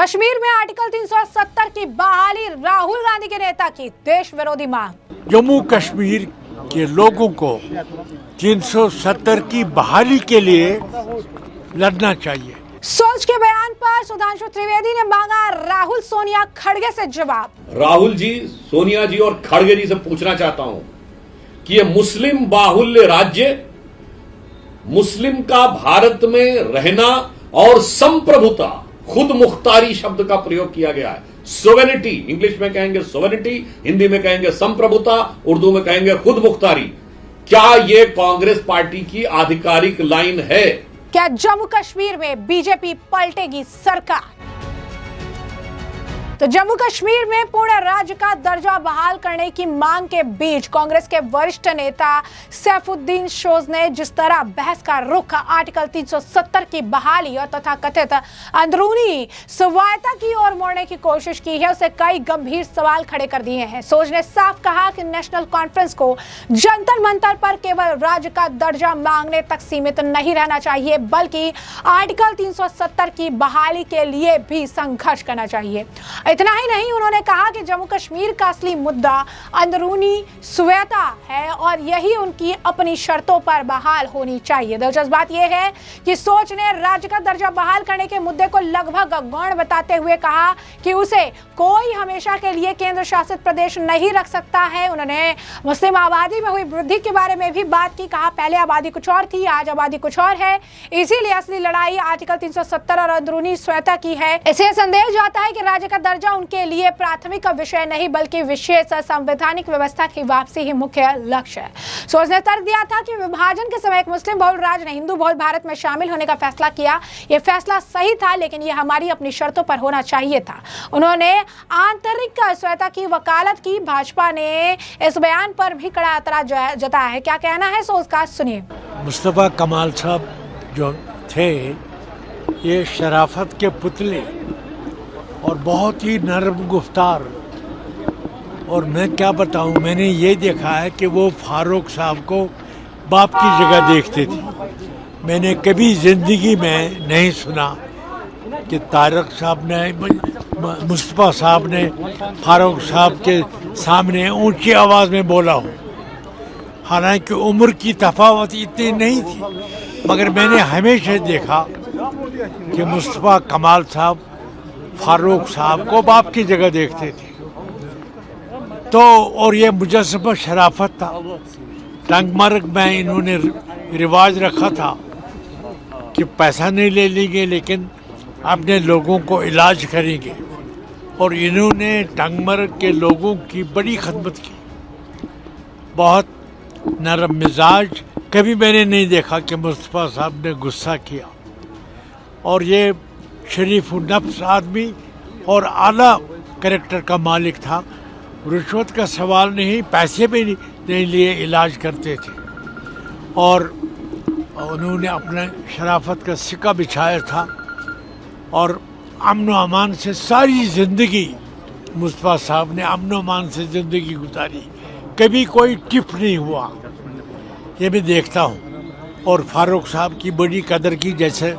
कश्मीर में आर्टिकल 370 की बहाली, राहुल गांधी के नेता की देश विरोधी मांग। जम्मू कश्मीर के लोगों को 370 की बहाली के लिए लड़ना चाहिए। सोच के बयान पर सुधांशु त्रिवेदी ने मांगा राहुल सोनिया खड़गे से जवाब। राहुल जी, सोनिया जी और खड़गे जी से पूछना चाहता हूं कि ये मुस्लिम बाहुल्य राज्य, मुस्लिम का भारत में रहना और संप्रभुता, खुद मुख्तारी शब्द का प्रयोग किया गया है। सोवेनिटी, इंग्लिश में कहेंगे सोवेनिटी, हिंदी में कहेंगे संप्रभुता, उर्दू में कहेंगे खुद मुख्तारी। क्या ये कांग्रेस पार्टी की आधिकारिक लाइन है? क्या जम्मू कश्मीर में बीजेपी पलटेगी सरकार? तो जम्मू कश्मीर में पूर्ण राज्य का दर्जा बहाल करने की मांग के बीच कांग्रेस के वरिष्ठ नेता सैफुद्दीन शोज ने जिस तरह बहस का रुख आर्टिकल 370 की बहाली और तथा कथित अंदरूनी स्वायत्तता की ओर मोड़ने की कोशिश की है, उसे कई गंभीर सवाल खड़े कर दिए हैं। शोज ने साफ कहा कि नेशनल कॉन्फ्रेंस को जंतर मंतर पर केवल राज्य का दर्जा मांगने तक सीमित नहीं रहना चाहिए, बल्कि आर्टिकल 370 की बहाली के लिए भी संघर्ष करना चाहिए। इतना ही नहीं, उन्होंने कहा कि जम्मू कश्मीर का असली मुद्दा अंदरूनी स्वायत्तता है और यही उनकी अपनी शर्तों पर बहाल होनी चाहिए। दिलचस्प बात यह है कि सोच ने राज्य का दर्जा बहाल करने के मुद्दे को लगभग गौण बताते हुए कहा कि उसे कोई हमेशा के लिए केंद्र शासित प्रदेश नहीं रख सकता है। उन्होंने मुस्लिम आबादी में हुई वृद्धि के बारे में भी बात की। कहा पहले आबादी कुछ और थी, आज आबादी कुछ और है, इसीलिए असली लड़ाई आर्टिकल 370 और अंदरूनी स्वायत्तता की है। इससे संदेह जाता है कि राज्य का दर्जा उनके लिए प्राथमिक विषय नहीं बल्कि विशेष संवैधानिक व्यवस्था की वापसी ही मुख्य लक्ष्य है। सोच ने तर्क दिया था कि विभाजन के समय एक मुस्लिम बहुल राज्य ने हिंदू बहुल भारत में शामिल होने का फैसला किया। यह फैसला सही था, लेकिन यह हमारी अपनी शर्तों पर होना चाहिए था। उन्होंने आंतरिक स्वायत्तता की वकालत की। भाजपा ने इस बयान पर भी कड़ा एतराज जताया है। क्या कहना है सोच का, सुनिए। मुस्तफा कमाल साहब जो थे, ये शराफत के पुतले और बहुत ही नरम गुफ्तार, और मैं क्या बताऊं, मैंने ये देखा है कि वो फारूक साहब को बाप की जगह देखते थे। मैंने कभी ज़िंदगी में नहीं सुना कि तारक साहब ने, मुस्तफा साहब ने फारूक साहब के सामने ऊंची आवाज़ में बोला हो। हालांकि उम्र की तफावत इतनी नहीं थी, मगर मैंने हमेशा देखा कि मुस्तफा कमाल साहब फारूक साहब को बाप की जगह देखते थे। तो और ये मुजस्समा शराफत था। टंगमर्ग में इन्होंने रिवाज रखा था कि पैसा नहीं ले लेंगे, लेकिन अपने लोगों को इलाज करेंगे, और इन्होंने टंगमर्ग के लोगों की बड़ी खदमत की। बहुत नरम मिजाज, कभी मैंने नहीं देखा कि मुस्तफा साहब ने गुस्सा किया। और ये शरीफ नफ्स आदमी और आला कैरेक्टर का मालिक था। रिश्वत का सवाल नहीं, पैसे भी नहीं लिए इलाज करते थे, और उन्होंने अपने शराफत का सिक्का बिछाया था। और अमन व अमान से सारी ज़िंदगी मुस्तफा साहब ने अमन व अमान से ज़िंदगी गुजारी, कभी कोई टिप नहीं हुआ, ये मैं देखता हूँ। और फारूक साहब की बड़ी कदर की, जैसे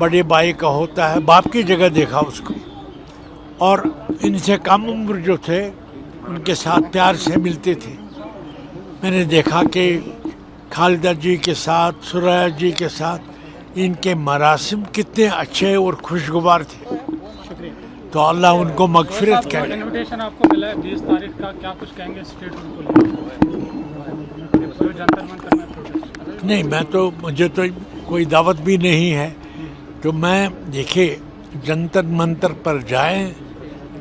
बड़े भाई का होता है, बाप की जगह देखा उसको। और इनसे कम उम्र जो थे उनके साथ प्यार से मिलते थे। मैंने देखा कि खालिदा जी के साथ, सुरैया जी के साथ इनके मरासिम कितने अच्छे और खुशगवार थे। तो अल्लाह उनको मगफिरत करे। इनविटेशन आपको मिला है 20 तारीख का, क्या कुछ कहेंगे स्टेट को लेकर? नहीं, मैं तो, मुझे तो कोई दावत भी नहीं है। तो मैं, देखिए, जंतर मंतर पर जाएं,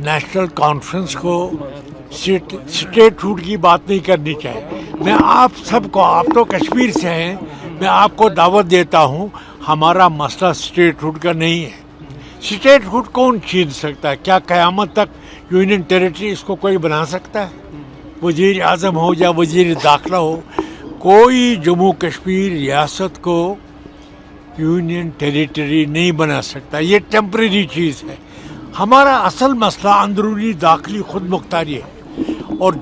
नेशनल कॉन्फ्रेंस को स्टेटहुड की बात नहीं करनी चाहिए। मैं आप सबको, आप तो कश्मीर से हैं, मैं आपको दावत देता हूं, हमारा मसला स्टेटहुड का नहीं है। स्टेटहुड कौन छीन सकता है? क्या क़यामत तक यूनियन टेरिटरी इसको कोई बना सकता है? वज़ीर आज़म हो या वज़ीर दाखिला हो, कोई जम्मू कश्मीर रियासत को यूनियन टेरिटरी नहीं बना सकता। ये टेम्परेरी चीज़ है। हमारा असल मसला अंदरूनी दाखिली खुद मुख्तारी है, और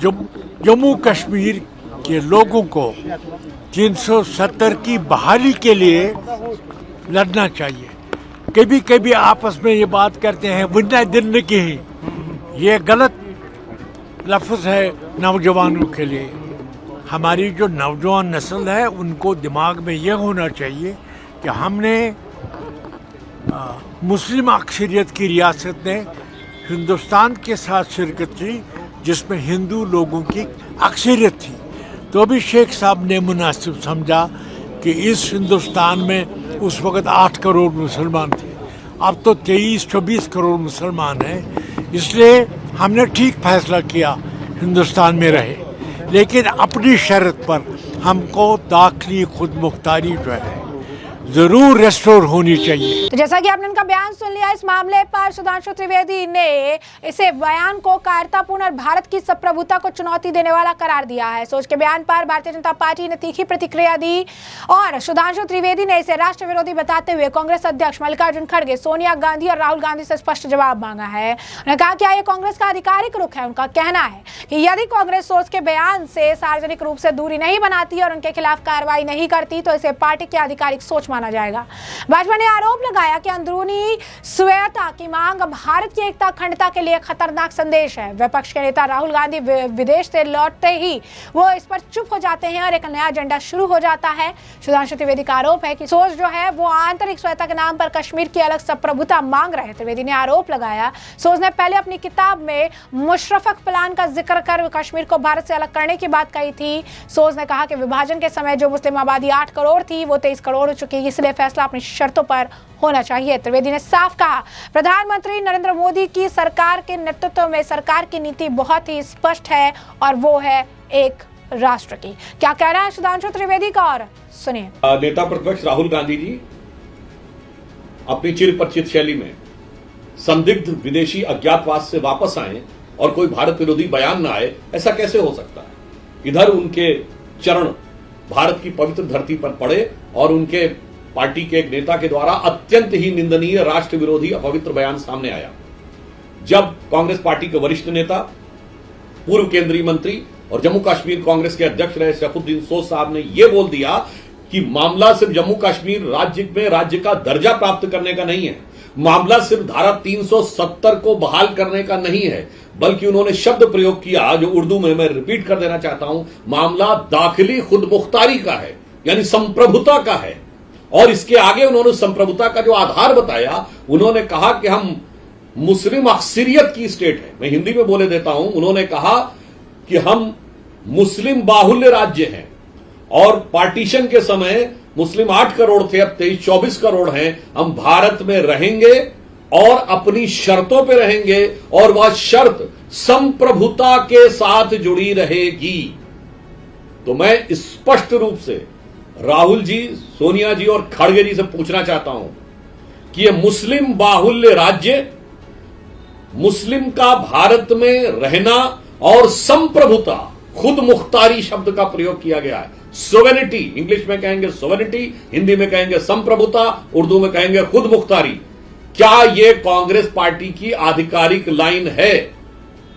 जम्मू कश्मीर के लोगों को 370 की बहाली के लिए लड़ना चाहिए। कभी कभी आपस में ये बात करते हैं वन्ना दिन की, ये गलत लफ्ज़ है नौजवानों के लिए। हमारी जो नौजवान नस्ल है उनको दिमाग में ये होना चाहिए कि हमने मुस्लिम अक्सरियत की रियासत ने हिंदुस्तान के साथ शिरकत की जिसमें हिंदू लोगों की अक्सरियत थी, तो भी शेख साहब ने मुनासिब समझा कि इस हिंदुस्तान में उस वक़्त 8 करोड़ मुसलमान थे, अब तो 23-24 करोड़ मुसलमान हैं, इसलिए हमने ठीक फैसला किया हिंदुस्तान में रहे, लेकिन अपनी शर्त पर हमको दाखिली खुद मुख्तारी जो है जरूर रेस्टोर होनी चाहिए। तो जैसा कि आपने उनका बयान सुन लिया, इस मामले पर सुधांशु त्रिवेदी ने इसे बयान को कायरतापूर्ण और भारत की संप्रभुता को चुनौती देने वाला करार दिया है। सोच के बयान पर भारतीय जनता पार्टी ने तीखी प्रतिक्रिया दी और सुधांशु त्रिवेदी ने इसे राष्ट्र विरोधी बताते हुए कांग्रेस अध्यक्ष मल्लिकार्जुन खड़गे, सोनिया गांधी और राहुल गांधी से स्पष्ट जवाब मांगा है। उन्होंने कहा कि ये कांग्रेस का आधिकारिक रुख है। उनका कहना है कि यदि कांग्रेस सोच के बयान से सार्वजनिक रूप से दूरी नहीं बनाती और उनके खिलाफ कार्रवाई नहीं करती तो इसे पार्टी की आधिकारिक सोच माना जाएगा। भाजपा ने आरोप लगाया कि अंदरूनी स्वायत्तता की मांग भारत की एकता अखंडता के लिए खतरनाक संदेश है। विपक्ष के नेता राहुल गांधी विदेश से लौटते ही वो इस पर चुप हो जाते हैं और एक नया एजेंडा शुरू हो जाता है। सुधांशु त्रिवेदी का आरोप है कि सोच जो है वो आंतरिक स्वायत्तता के नाम पर कश्मीर की अलग संप्रभुता मांग रहे हैं। त्रिवेदी ने आरोप लगाया सोच ने पहले अपनी किताब में मुशर्रफ प्लान का जिक्र कर कश्मीर को भारत से अलग करने की बात कही थी। सोच ने कहा कि विभाजन के समय जो मुस्लिम आबादी 8 करोड़ थी वो 23 करोड़ हो चुकी है, इसलिए फैसला अपनी शर्तों पर होना चाहिए। त्रिवेदी ने साफ कहा प्रधानमंत्री नरेंद्र मोदी की सरकार के नेतृत्व में सरकार की नीति बहुत ही स्पष्ट है और वो है एक राष्ट्र की। क्या कह रहा है सुधांशु त्रिवेदी का, और सुनिए। नेता प्रतिपक्ष राहुल गांधी जी अपनी चिरपरिचित शैली में संदिग्ध विदेशी अज्ञातवास से वापस आए और कोई भारत विरोधी बयान न आए, ऐसा कैसे हो सकता है? इधर उनके चरण भारत की पवित्र धरती पर पड़े और उनके पार्टी के एक नेता के द्वारा अत्यंत ही निंदनीय राष्ट्र विरोधी अपवित्र बयान सामने आया। जब कांग्रेस पार्टी के वरिष्ठ नेता, पूर्व केंद्रीय मंत्री और जम्मू कश्मीर कांग्रेस के अध्यक्ष रहे सैफुद्दीन सोज साहब ने यह बोल दिया कि मामला सिर्फ जम्मू कश्मीर राज्य में राज्य का दर्जा प्राप्त करने का नहीं है, मामला सिर्फ धारा 370 को बहाल करने का नहीं है, बल्कि उन्होंने शब्द प्रयोग किया जो उर्दू में मैं रिपीट कर देना चाहता हूं, मामला दाखिली खुद मुख्तारी का है, यानी संप्रभुता का है। और इसके आगे उन्होंने संप्रभुता का जो आधार बताया, उन्होंने कहा कि हम मुस्लिम अक्सरियत की स्टेट है। मैं हिंदी में बोले देता हूं, उन्होंने कहा कि हम मुस्लिम बाहुल्य राज्य हैं और पार्टीशन के समय मुस्लिम 8 करोड़ थे, अब 23-24 करोड़ हैं। हम भारत में रहेंगे और अपनी शर्तों पे रहेंगे और वह शर्त संप्रभुता के साथ जुड़ी रहेगी। तो मैं स्पष्ट रूप से राहुल जी, सोनिया जी और खड़गे जी से पूछना चाहता हूं कि यह मुस्लिम बाहुल्य राज्य, मुस्लिम का भारत में रहना और संप्रभुता, खुद मुख्तारी शब्द का प्रयोग किया गया है। सोवेनिटी, इंग्लिश में कहेंगे सोवेनिटी, हिंदी में कहेंगे संप्रभुता, उर्दू में कहेंगे खुद मुख्तारी। क्या यह कांग्रेस पार्टी की आधिकारिक लाइन है?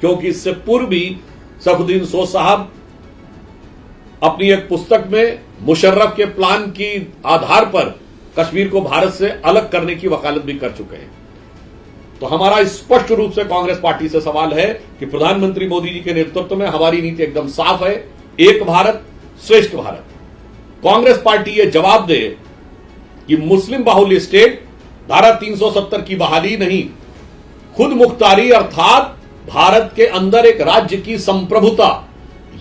क्योंकि इससे पूर्व भी सैफुद्दीन सोज साहब अपनी एक पुस्तक में मुशर्रफ के प्लान की आधार पर कश्मीर को भारत से अलग करने की वकालत भी कर चुके हैं। तो हमारा स्पष्ट रूप से कांग्रेस पार्टी से सवाल है कि प्रधानमंत्री मोदी जी के नेतृत्व में हमारी नीति एकदम साफ है, एक भारत श्रेष्ठ भारत। कांग्रेस पार्टी यह जवाब दे कि मुस्लिम बाहुल्य स्टेट, धारा 370 की बहाली नहीं, खुद मुख्तारी अर्थात भारत के अंदर एक राज्य की संप्रभुता,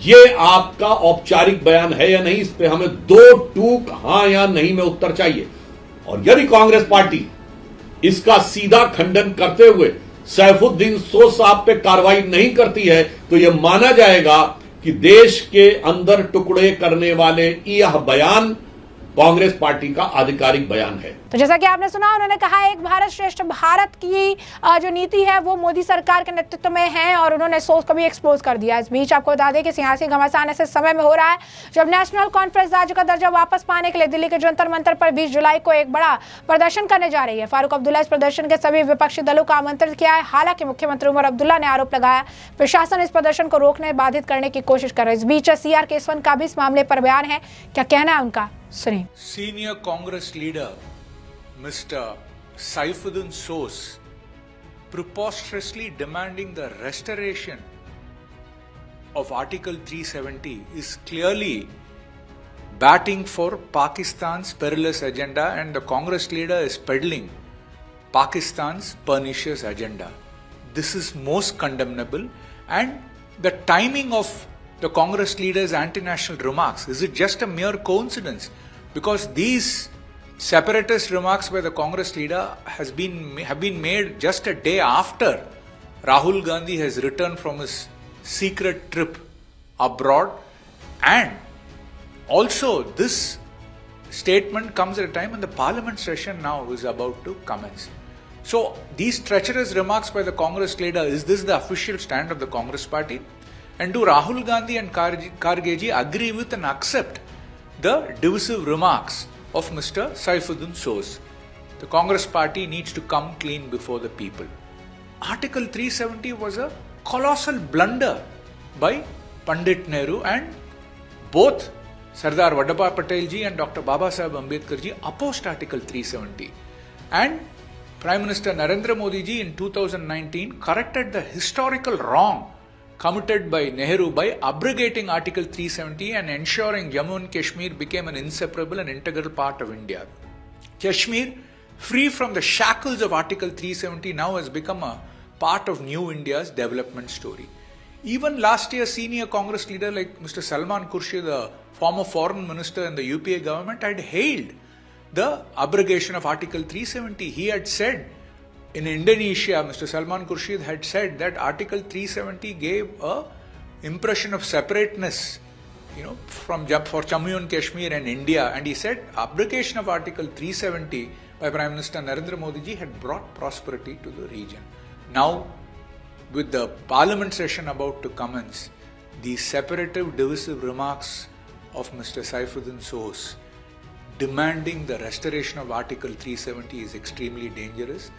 यह आपका औपचारिक बयान है या नहीं? इस पे हमें 2 टूक हां या नहीं में उत्तर चाहिए। और यदि कांग्रेस पार्टी इसका सीधा खंडन करते हुए सैफुद्दीन सोज साहब पे कार्रवाई नहीं करती है तो यह माना जाएगा कि देश के अंदर टुकड़े करने वाले यह बयान कांग्रेस पार्टी का आधिकारिक बयान है। तो जैसा कि आपने सुना, उन्होंने कहा एक भारत श्रेष्ठ भारत की जो नीति है वो मोदी सरकार के नेतृत्व में है और उन्होंने सोच को भी एक्सपोज कर दिया। इस बीच आपको बता दें कि सियासी घमासान ऐसे समय में हो रहा है जब नेशनल कॉन्फ्रेंस राज्य का दर्जा वापस पाने के लिए दिल्ली के जंतर मंतर पर 20 जुलाई को एक बड़ा प्रदर्शन करने जा रही है। फारूक अब्दुल्ला इस प्रदर्शन के सभी विपक्षी दलों का आमंत्रित किया है। हालांकि मुख्यमंत्री उमर अब्दुल्ला ने आरोप लगाया प्रशासन इस प्रदर्शन को रोकने, बाधित करने की कोशिश कर रहा है। इस बीच CR केसवन का भी इस मामले पर बयान है, क्या कहना है उनका, सुनिए। Senior Congress leader Mr. Saifuddin Sos preposterously demanding the restoration of Article 370 is clearly batting for Pakistan's perilous agenda, and the Congress leader is peddling Pakistan's pernicious agenda. This is most condemnable, and the timing of the Congress leader's anti-national remarks, is it just a mere coincidence? Because these separatist remarks by the Congress leader have been made just a day after Rahul Gandhi has returned from his secret trip abroad, and also this statement comes at a time when the parliament session now is about to commence. So these treacherous remarks by the Congress leader, is this the official stand of the Congress party? And do Rahul Gandhi and Kharge agree with and accept the divisive remarks of Mr. Saifuddin Sos? The Congress party needs to come clean before the people. Article 370 was a colossal blunder by Pandit Nehru, and both Sardar Vallabhbhai Patel ji and Dr. Baba Saheb Ambedkar ji opposed Article 370. And Prime Minister Narendra Modi ji in 2019 corrected the historical wrong committed by Nehru by abrogating Article 370 and ensuring Jammu and Kashmir became an inseparable and integral part of India. Kashmir, free from the shackles of Article 370, now has become a part of New India's development story. Even last year, senior Congress leader like Mr. Salman Khurshid, the former foreign minister in the UPA government, had hailed the abrogation of Article 370. He had said in Indonesia, Mr. Salman Khurshid had said that Article 370 gave a impression of separateness, for Jammu and Kashmir and India. And he said abrogation of Article 370 by Prime Minister Narendra Modi ji had brought prosperity to the region. Now, with the parliament session about to commence, the separative divisive remarks of Mr. Saifuddin Sos demanding the restoration of Article 370 is extremely dangerous.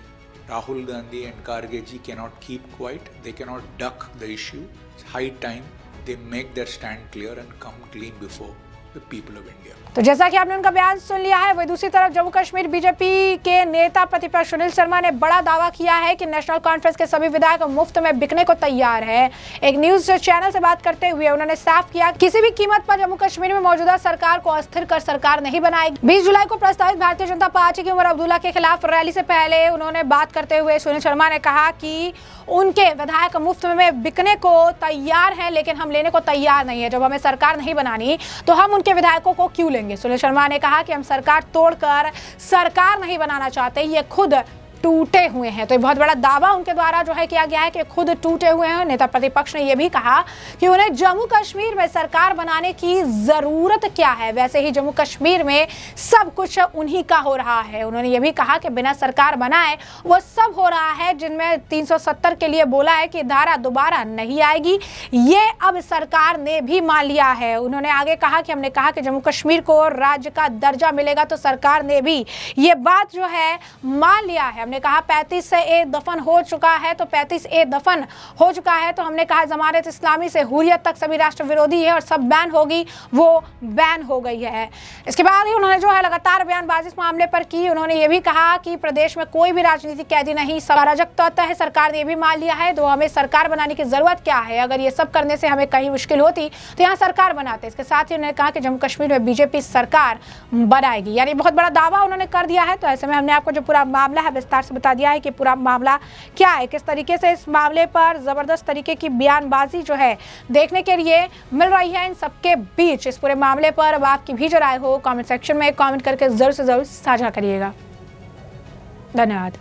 Rahul Gandhi and Kharge ji cannot keep quiet. They cannot duck the issue. It's high time they make their stand clear and come clean before the people of India. तो जैसा कि आपने उनका बयान सुन लिया है, वही दूसरी तरफ जम्मू कश्मीर बीजेपी के नेता प्रतिपक्ष सुनील शर्मा ने बड़ा दावा किया है कि नेशनल कॉन्फ्रेंस के सभी विधायक मुफ्त में बिकने को तैयार है। एक न्यूज चैनल से बात करते हुए उन्होंने साफ किया किसी भी कीमत पर जम्मू कश्मीर में मौजूदा सरकार को अस्थिर कर सरकार नहीं बनाएगी। 20 जुलाई को प्रस्तावित भारतीय जनता पार्टी की उमर अब्दुल्ला के खिलाफ रैली से पहले उन्होंने बात करते हुए सुनील शर्मा ने कहा कि उनके विधायक मुफ्त में बिकने को तैयार हैं, लेकिन हम लेने को तैयार नहीं है। जब हमें सरकार नहीं बनानी तो हम उनके विधायकों को क्यों लेंगे। सुनील शर्मा ने कहा कि हम सरकार तोड़कर सरकार नहीं बनाना चाहते, ये खुद टूटे हुए हैं। तो ये बहुत बड़ा दावा उनके द्वारा जो है किया गया है कि खुद टूटे हुए हैं। नेता प्रतिपक्ष ने यह भी कहा कि उन्हें जम्मू कश्मीर में सरकार बनाने की जरूरत क्या है, वैसे ही जम्मू कश्मीर में सब कुछ उन्हीं का हो रहा है। उन्होंने ये भी कहा कि बिना सरकार बनाए वो सब हो रहा है जिनमें 370 के लिए बोला है कि धारा दोबारा नहीं आएगी, ये अब सरकार ने भी मान लिया है। उन्होंने आगे कहा कि हमने कहा कि जम्मू कश्मीर को राज्य का दर्जा मिलेगा, तो सरकार ने भी ये बात जो है मान लिया है। हमने कहा 35A दफन हो चुका है, तो 35A दफन हो चुका है, तो हमने कहा जमानत इस्लामी से हुर्रियत तक सभी राष्ट्र विरोधी है और सब बैन होगी, वो बैन हो गई है। इसके बाद ही उन्होंने जो है लगातार बयानबाजी इस मामले पर की। उन्होंने ये भी कहा कि प्रदेश में कोई भी राजनीतिक कैदी नहीं, सब अराजक तत्व है, सरकार ने ये भी मान लिया है, तो हमें सरकार बनाने की जरूरत क्या है। अगर ये सब करने से हमें कहीं मुश्किल होती तो यहाँ सरकार बनाते। इसके साथ ही उन्होंने कहा कि जम्मू कश्मीर में बीजेपी सरकार बनाएगी, यानी बहुत बड़ा दावा उन्होंने कर दिया है। तो ऐसे में हमने आपको जो पूरा मामला है विस्तार से बता दिया है कि पूरा मामला क्या है, किस तरीके से इस मामले पर जबरदस्त तरीके की बयानबाजी जो है देखने के लिए मिल रही है इन सबके बीच। इस पूरे मामले पर अब आपकी भी जो राय हो कमेंट सेक्शन में कमेंट करके जरूर से जरूर साझा करिएगा। धन्यवाद।